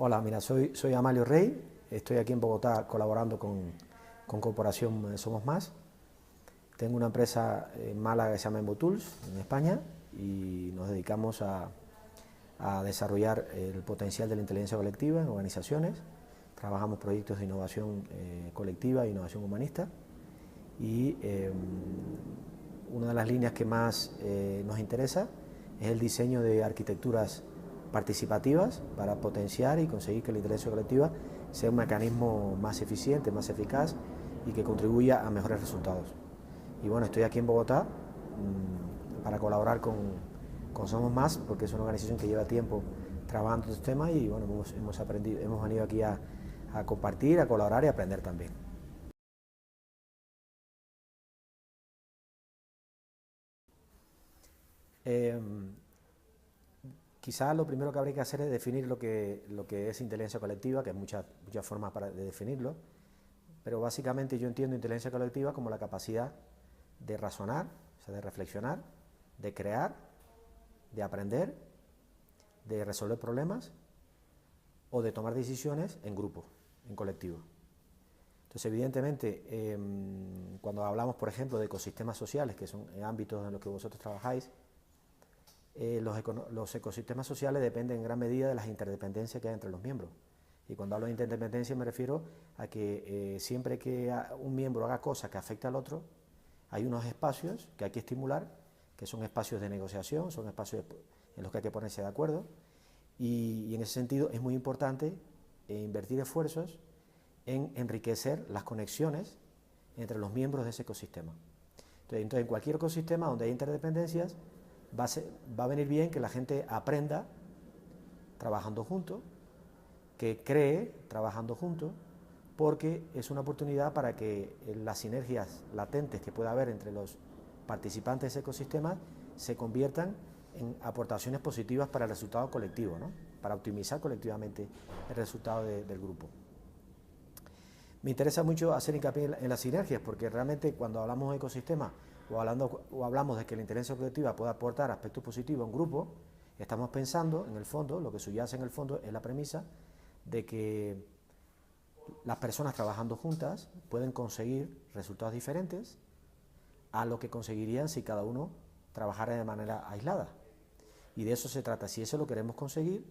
Hola, mira, soy Amalio Rey, estoy aquí en Bogotá colaborando con Corporación Somos Más. Tengo una empresa en Málaga que se llama Embotools, en España, y nos dedicamos a desarrollar el potencial de la inteligencia colectiva en organizaciones. Trabajamos proyectos de innovación colectiva e innovación humanista, y una de las líneas que más nos interesa es el diseño de arquitecturas participativas para potenciar y conseguir que la inteligencia colectiva sea un mecanismo más eficiente, más eficaz y que contribuya a mejores resultados. Y bueno, estoy aquí en Bogotá para colaborar con Somos Más, porque es una organización que lleva tiempo trabajando estos temas y bueno, hemos venido aquí a compartir, a colaborar y a aprender también. Eh, Quizás lo primero que habría que hacer es definir lo que es inteligencia colectiva, que hay muchas formas de definirlo, pero básicamente yo entiendo inteligencia colectiva como la capacidad de razonar, o sea, de reflexionar, de crear, de aprender, de resolver problemas o de tomar decisiones en grupo, en colectivo. Entonces, evidentemente, cuando hablamos, por ejemplo, de ecosistemas sociales, que son ámbitos en los que vosotros trabajáis, los ecosistemas sociales dependen en gran medida de las interdependencias que hay entre los miembros. Y cuando hablo de interdependencia me refiero a que siempre que un miembro haga cosas que afecten al otro, hay unos espacios que hay que estimular, que son espacios de negociación, son espacios en los que hay que ponerse de acuerdo, y en ese sentido es muy importante invertir esfuerzos en enriquecer las conexiones entre los miembros de ese ecosistema. Entonces en cualquier ecosistema donde hay interdependencias, va a venir bien que la gente aprenda trabajando juntos, que cree trabajando juntos, porque es una oportunidad para que las sinergias latentes que pueda haber entre los participantes de ese ecosistema se conviertan en aportaciones positivas para el resultado colectivo, ¿no? Para optimizar colectivamente el resultado del grupo. Me interesa mucho hacer hincapié en las sinergias, porque realmente cuando hablamos de ecosistemas o hablamos de que la inteligencia colectiva puede aportar aspectos positivos a un grupo, estamos pensando, en el fondo, lo que subyace en el fondo es la premisa de que las personas trabajando juntas pueden conseguir resultados diferentes a lo que conseguirían si cada uno trabajara de manera aislada. Y de eso se trata. Si eso lo queremos conseguir,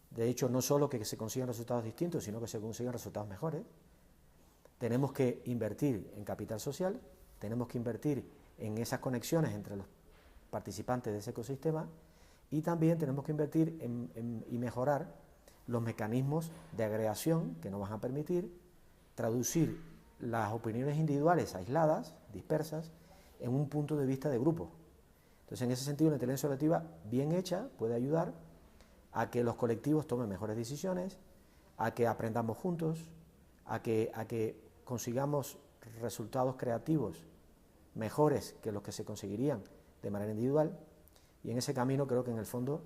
de hecho no solo que se consigan resultados distintos, sino que se consigan resultados mejores, tenemos que invertir en capital social, tenemos que invertir en esas conexiones entre los participantes de ese ecosistema, y también tenemos que invertir y mejorar los mecanismos de agregación que nos van a permitir traducir las opiniones individuales aisladas, dispersas, en un punto de vista de grupo. Entonces, en ese sentido, la inteligencia colectiva bien hecha puede ayudar a que los colectivos tomen mejores decisiones, a que aprendamos juntos, a que consigamos resultados creativos mejores que los que se conseguirían de manera individual, y en ese camino creo que en el fondo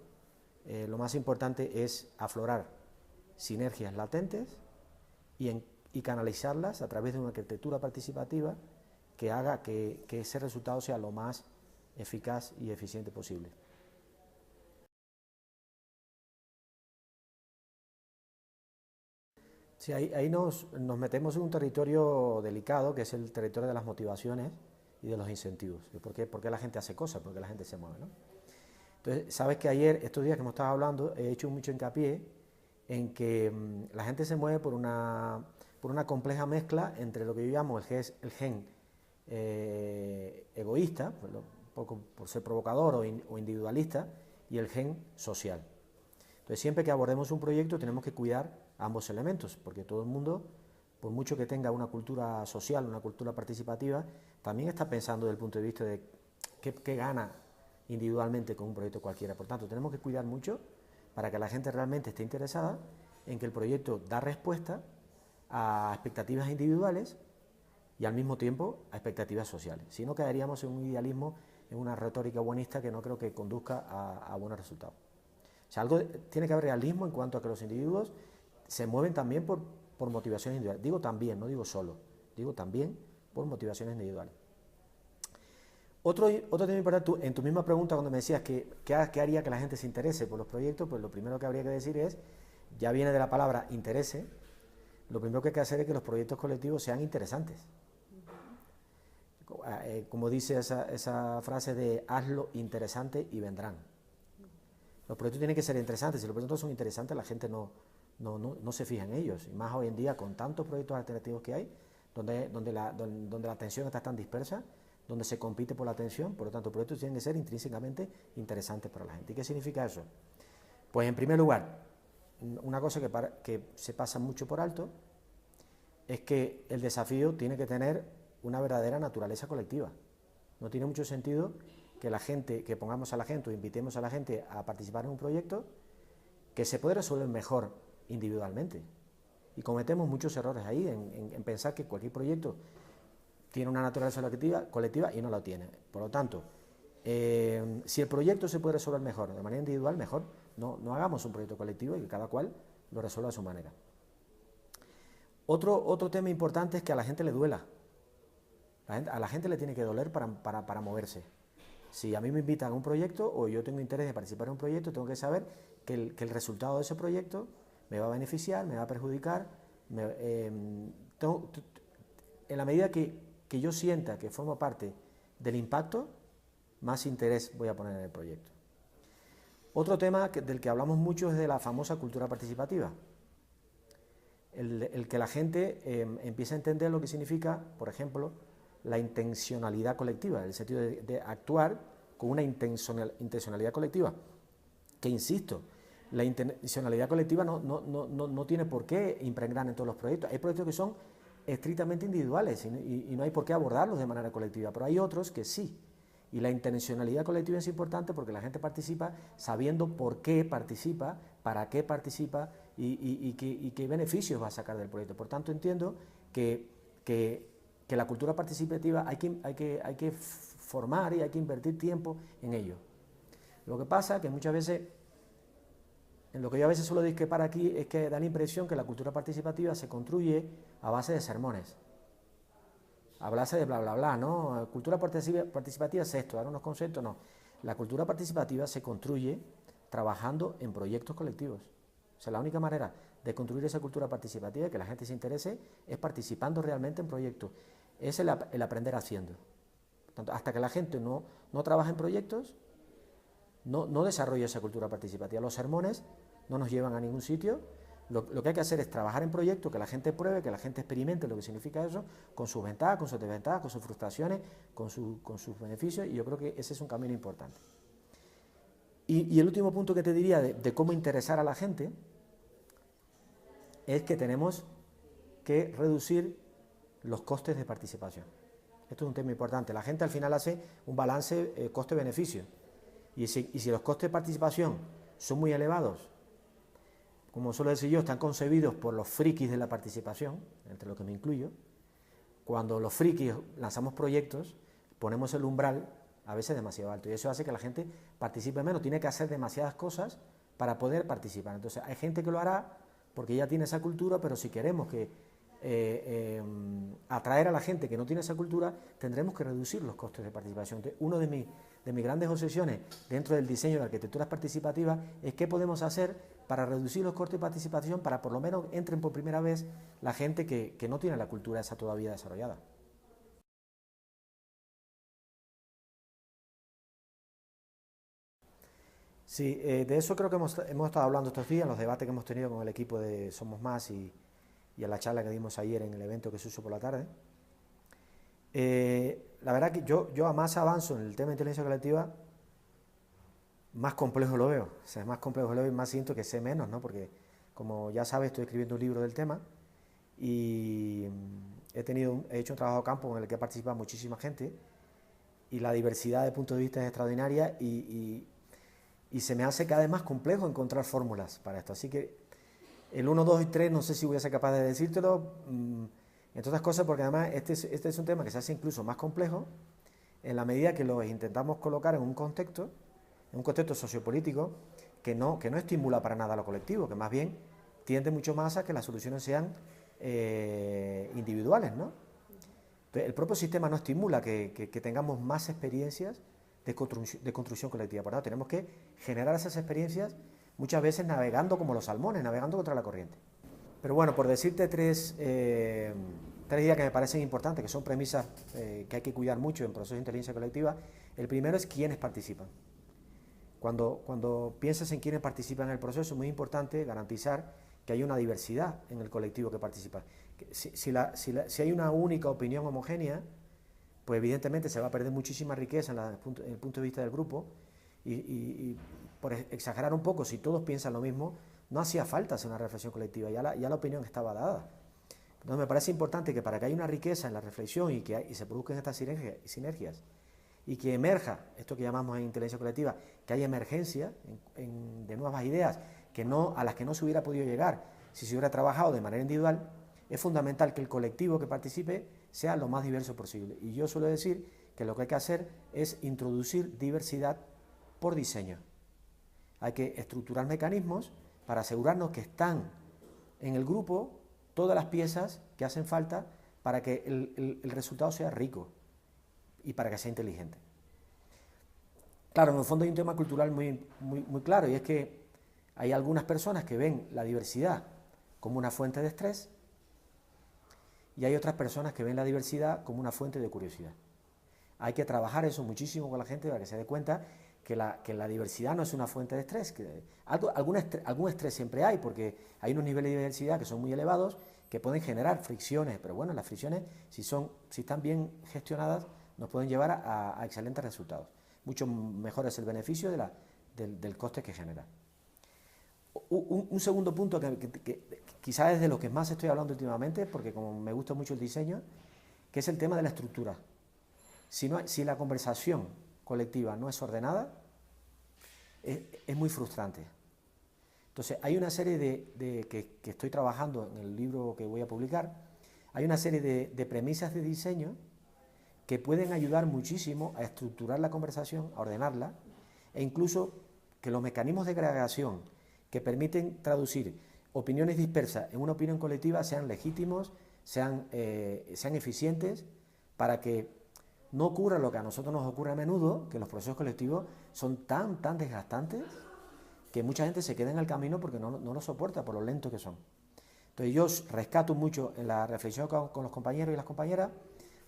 lo más importante es aflorar sinergias latentes y canalizarlas a través de una arquitectura participativa que haga que ese resultado sea lo más eficaz y eficiente posible. Sí, ahí nos metemos en un territorio delicado, que es el territorio de las motivaciones y de los incentivos. ¿Por qué la gente hace cosas? ¿Por qué la gente se mueve, ¿no? Entonces, sabes que ayer, estos días que hemos estado hablando, he hecho mucho hincapié en que la gente se mueve por una compleja mezcla entre lo que yo llamo el gen egoísta, por ser provocador o individualista, y el gen social. Entonces, siempre que abordemos un proyecto tenemos que cuidar ambos elementos, porque todo el mundo, por mucho que tenga una cultura social, una cultura participativa, también está pensando desde el punto de vista de qué gana individualmente con un proyecto cualquiera. Por tanto, tenemos que cuidar mucho para que la gente realmente esté interesada en que el proyecto da respuesta a expectativas individuales y al mismo tiempo a expectativas sociales. Si no, quedaríamos en un idealismo, en una retórica buenista que no creo que conduzca a buenos resultados. O sea, tiene que haber realismo en cuanto a que los individuos se mueven también por motivaciones individuales. Digo también, no digo solo, digo también por motivaciones individuales. Otro tema importante, en tu misma pregunta cuando me decías qué haría que la gente se interese por los proyectos, pues lo primero que habría que decir es ya viene de la palabra interese, lo primero que hay que hacer es que los proyectos colectivos sean interesantes. Como dice esa frase de hazlo interesante y vendrán. Los proyectos tienen que ser interesantes. Si los proyectos son interesantes, la gente no se fija en ellos. Y más hoy en día, con tantos proyectos alternativos que hay, donde la atención está tan dispersa, donde se compite por la atención, por lo tanto, los proyectos tienen que ser intrínsecamente interesantes para la gente. ¿Y qué significa eso? Pues, en primer lugar, una cosa que se pasa mucho por alto es que el desafío tiene que tener una verdadera naturaleza colectiva. No tiene mucho sentido que pongamos a la gente o invitemos a la gente a participar en un proyecto que se puede resolver mejor individualmente. Y cometemos muchos errores ahí en pensar que cualquier proyecto tiene una naturaleza colectiva y no la tiene. Por lo tanto, si el proyecto se puede resolver mejor de manera individual, mejor. No hagamos un proyecto colectivo y que cada cual lo resuelva a su manera. Otro tema importante es que a la gente le duela. A la gente le tiene que doler para moverse. Si a mí me invitan a un proyecto o yo tengo interés de participar en un proyecto, tengo que saber que el resultado de ese proyecto me va a beneficiar, me va a perjudicar. En la medida que yo sienta que formo parte del impacto, más interés voy a poner en el proyecto. Otro tema del que hablamos mucho es de la famosa cultura participativa. El que la gente empiece a entender lo que significa, por ejemplo, la intencionalidad colectiva, en el sentido de actuar con una intencionalidad colectiva. Que, insisto, la intencionalidad colectiva no tiene por qué impregnar en todos los proyectos. Hay proyectos que son estrictamente individuales y no hay por qué abordarlos de manera colectiva, pero hay otros que sí. Y la intencionalidad colectiva es importante porque la gente participa sabiendo por qué participa, para qué participa y qué beneficios va a sacar del proyecto. Por tanto, entiendo que la cultura participativa hay que formar y hay que invertir tiempo en ello. Lo que pasa es que muchas veces, en lo que yo a veces suelo discrepar aquí, es que da la impresión que la cultura participativa se construye a base de sermones. Hablarse de bla, bla, bla, ¿no? Cultura participativa es esto, dar unos conceptos, no. La cultura participativa se construye trabajando en proyectos colectivos. O sea, la única manera de construir esa cultura participativa y que la gente se interese es participando realmente en proyectos. Es el aprender haciendo. Por tanto, hasta que la gente no trabaja en proyectos, no desarrolla esa cultura participativa. Los sermones no nos llevan a ningún sitio. Lo que hay que hacer es trabajar en proyectos, que la gente pruebe, que la gente experimente lo que significa eso, con sus ventajas, con sus desventajas, con sus frustraciones, con sus beneficios, y yo creo que ese es un camino importante. Y el último punto que te diría de cómo interesar a la gente es que tenemos que reducir los costes de participación. Esto es un tema importante. La gente al final hace un balance coste-beneficio. Y si los costes de participación son muy elevados, como suelo decir yo, están concebidos por los frikis de la participación, entre los que me incluyo. Cuando los frikis lanzamos proyectos, ponemos el umbral a veces demasiado alto, y eso hace que la gente participe menos, tiene que hacer demasiadas cosas para poder participar. Entonces hay gente que lo hará porque ya tiene esa cultura, pero si queremos atraer a la gente que no tiene esa cultura, tendremos que reducir los costes de participación. Entonces, una de mis grandes obsesiones dentro del diseño de arquitecturas participativas es qué podemos hacer para reducir los costes de participación, para por lo menos entren por primera vez la gente que no tiene la cultura esa todavía desarrollada. Sí, de eso creo que hemos estado hablando estos días en los debates que hemos tenido con el equipo de Somos Más y en la charla que dimos ayer en el evento que se hizo por la tarde. La verdad que yo a más avanzo en el tema de inteligencia colectiva, más complejo lo veo. O sea, más complejo lo veo y más siento que sé menos, ¿no? Porque, como ya sabes, estoy escribiendo un libro del tema y he hecho un trabajo de campo en el que ha participado muchísima gente y la diversidad de puntos de vista es extraordinaria y se me hace cada vez más complejo encontrar fórmulas para esto. Así que el 1, 2 y 3 no sé si voy a ser capaz de decírtelo, entre otras cosas porque además este es un tema que se hace incluso más complejo en la medida que lo intentamos colocar en un contexto sociopolítico que no estimula para nada a lo colectivo, que más bien tiende mucho más a que las soluciones sean individuales, ¿no? Entonces, el propio sistema no estimula que tengamos más experiencias de construcción colectiva. Por lo tanto, tenemos que generar esas experiencias muchas veces navegando como los salmones, navegando contra la corriente. Pero bueno, por decirte tres ideas que me parecen importantes, que son premisas que hay que cuidar mucho en procesos de inteligencia colectiva. El primero es quiénes participan. Cuando piensas en quiénes participan en el proceso, es muy importante garantizar que hay una diversidad en el colectivo que participa. Si hay una única opinión homogénea, pues evidentemente se va a perder muchísima riqueza en el punto de vista del grupo, y por exagerar un poco, si todos piensan lo mismo, no hacía falta hacer una reflexión colectiva, ya la opinión estaba dada. Entonces me parece importante que para que haya una riqueza en la reflexión y se produzcan estas sinergias, y que emerja esto que llamamos en inteligencia colectiva, que haya emergencia de nuevas ideas a las que no se hubiera podido llegar si se hubiera trabajado de manera individual, es fundamental que el colectivo que participe sea lo más diverso posible. Y yo suelo decir que lo que hay que hacer es introducir diversidad por diseño. Hay que estructurar mecanismos para asegurarnos que están en el grupo todas las piezas que hacen falta para que el resultado sea rico y para que sea inteligente. Claro, en el fondo hay un tema cultural muy claro, y es que hay algunas personas que ven la diversidad como una fuente de estrés, y hay otras personas que ven la diversidad como una fuente de curiosidad. Hay que trabajar eso muchísimo con la gente para que se dé cuenta que la diversidad no es una fuente de estrés. Algún estrés siempre hay, porque hay unos niveles de diversidad que son muy elevados, que pueden generar fricciones, pero bueno, las fricciones, si están bien gestionadas, nos pueden llevar a excelentes resultados. Mucho mejor es el beneficio del coste que genera. Un segundo punto que quizás es de lo que más estoy hablando últimamente, porque como me gusta mucho el diseño, que es el tema de la estructura. Si la conversación colectiva no es ordenada, es muy frustrante. Entonces, hay una serie que estoy trabajando en el libro que voy a publicar, hay una serie de premisas de diseño que pueden ayudar muchísimo a estructurar la conversación, a ordenarla, e incluso que los mecanismos de agregación que permiten traducir opiniones dispersas en una opinión colectiva sean legítimos, sean eficientes, para que no ocurra lo que a nosotros nos ocurre a menudo, que los procesos colectivos son tan desgastantes que mucha gente se queda en el camino porque no lo soporta por lo lentos que son. Entonces yo rescato mucho en la reflexión con los compañeros y las compañeras,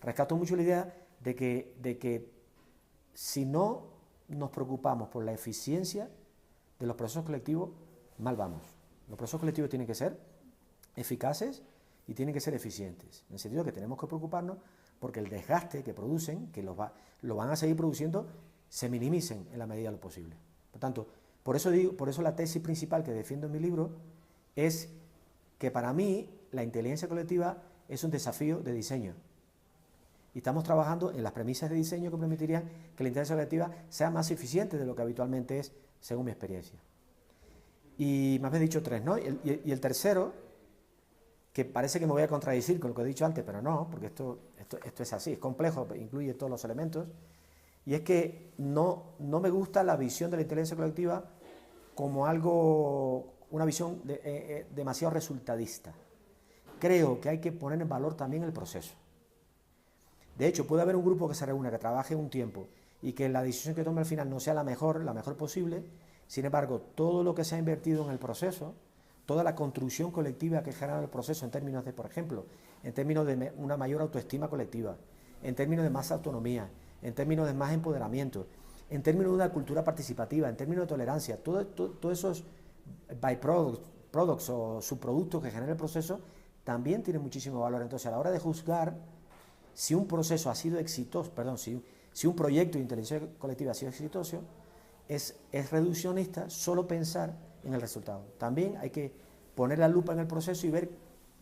rescato mucho la idea de que si no nos preocupamos por la eficiencia de los procesos colectivos, mal vamos. Los procesos colectivos tienen que ser eficaces y tienen que ser eficientes, en el sentido que tenemos que preocuparnos porque el desgaste que producen, que lo van a seguir produciendo, se minimicen en la medida de lo posible. Por tanto, por eso la tesis principal que defiendo en mi libro es que para mí la inteligencia colectiva es un desafío de diseño. Y estamos trabajando en las premisas de diseño que permitirían que la inteligencia colectiva sea más eficiente de lo que habitualmente es, según mi experiencia. Y me habéis dicho tres, ¿no? Y el tercero, que parece que me voy a contradecir con lo que he dicho antes, pero no, porque esto es así, es complejo, incluye todos los elementos, y es que no me gusta la visión de la inteligencia colectiva como una visión demasiado resultadista. Creo que hay que poner en valor también el proceso. De hecho, puede haber un grupo que se reúna, que trabaje un tiempo y que la decisión que tome al final no sea la mejor posible. Sin embargo, todo lo que se ha invertido en el proceso, toda la construcción colectiva que genera el proceso en términos de, por ejemplo, en términos de una mayor autoestima colectiva, en términos de más autonomía, en términos de más empoderamiento, en términos de una cultura participativa, en términos de tolerancia, todos esos byproducts o subproductos que genera el proceso también tienen muchísimo valor. Entonces, a la hora de juzgar si un proceso ha sido exitoso, si un proyecto de inteligencia colectiva ha sido exitoso, es reduccionista solo pensar en el resultado. También hay que poner la lupa en el proceso y ver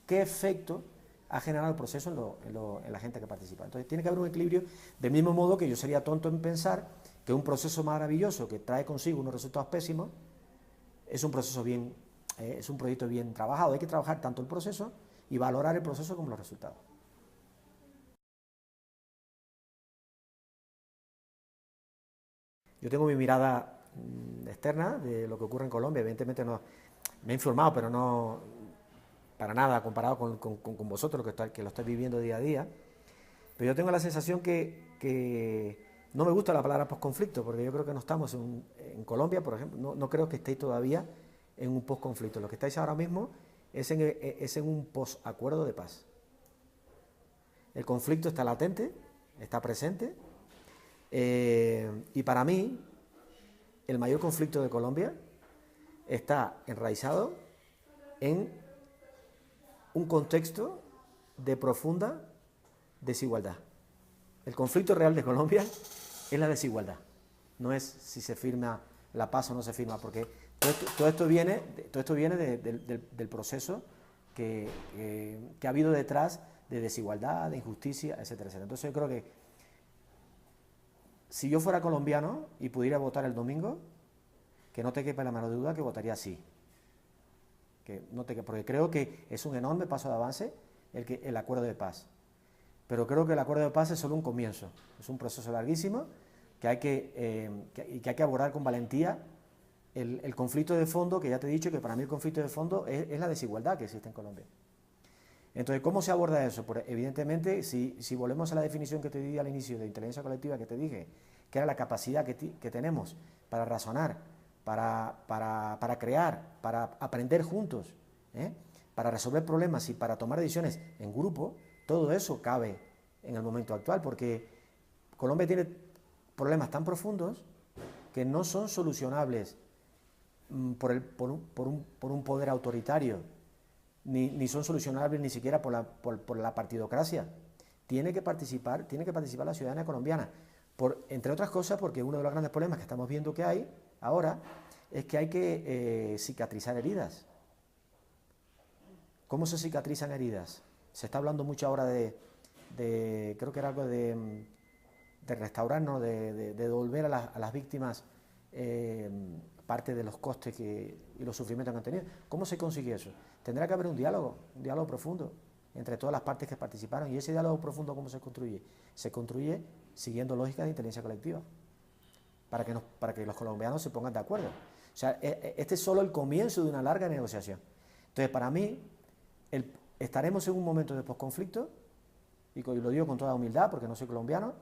qué efecto ha generado el proceso en la gente que participa. Entonces tiene que haber un equilibrio, del mismo modo que yo sería tonto en pensar que un proceso maravilloso que trae consigo unos resultados pésimos es un proyecto bien trabajado. Hay que trabajar tanto el proceso y valorar el proceso como los resultados. Yo tengo mi mirada externa de lo que ocurre en Colombia. Evidentemente no me he informado, pero no para nada comparado con vosotros que lo estáis viviendo día a día. Pero yo tengo la sensación que No me gusta la palabra posconflicto, porque yo creo que no estamos en Colombia, por ejemplo, no creo que estéis todavía en un posconflicto. Lo que estáis ahora mismo es en un posacuerdo de paz. El conflicto está latente, está presente, y para mí el mayor conflicto de Colombia está enraizado en un contexto de profunda desigualdad. El conflicto real de Colombia es la desigualdad, no es si se firma la paz o no se firma, porque todo esto viene del proceso que ha habido detrás de desigualdad, de injusticia, etcétera, etcétera. Entonces yo creo que si yo fuera colombiano y pudiera votar el domingo, que no te quepa la menor duda que votaría sí. Porque creo que es un enorme paso de avance el acuerdo de paz. Pero creo que el acuerdo de paz es solo un comienzo, es un proceso larguísimo que hay que abordar con valentía el conflicto de fondo, que ya te he dicho que para mí el conflicto de fondo es la desigualdad que existe en Colombia. Entonces, ¿cómo se aborda eso? Pues evidentemente, si volvemos a la definición que te di al inicio de inteligencia colectiva, que te dije, que era la capacidad que tenemos para razonar, para crear, para aprender juntos, para resolver problemas y para tomar decisiones en grupo, todo eso cabe en el momento actual, porque Colombia tiene problemas tan profundos que no son solucionables por un poder autoritario, ni son solucionables ni siquiera por la partidocracia. Tiene que participar la ciudadanía colombiana, entre otras cosas porque uno de los grandes problemas que estamos viendo que hay ahora es que hay que cicatrizar heridas. ¿Cómo se cicatrizan heridas? Se está hablando mucho ahora creo que era algo de restaurar, ¿no? de devolver a las víctimas parte de los costes y los sufrimientos que han tenido. ¿Cómo se consigue eso? Tendrá que haber un diálogo profundo entre todas las partes que participaron. ¿Y ese diálogo profundo cómo se construye? Se construye siguiendo lógicas de inteligencia colectiva, para que los colombianos se pongan de acuerdo. O sea, este es solo el comienzo de una larga negociación. Entonces, para mí, estaremos en un momento de posconflicto, y lo digo con toda humildad porque no soy colombiano,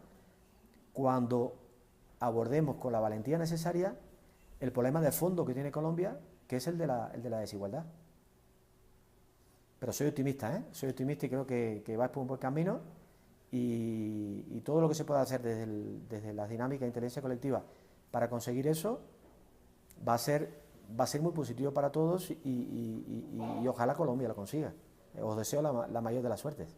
cuando abordemos con la valentía necesaria el problema de fondo que tiene Colombia, que es el de la desigualdad. Pero soy optimista, soy optimista y creo que va por un buen camino, y todo lo que se pueda hacer desde las dinámicas de inteligencia colectiva para conseguir eso va a ser muy positivo para todos, y ojalá Colombia lo consiga. Os deseo la mayor de las suertes.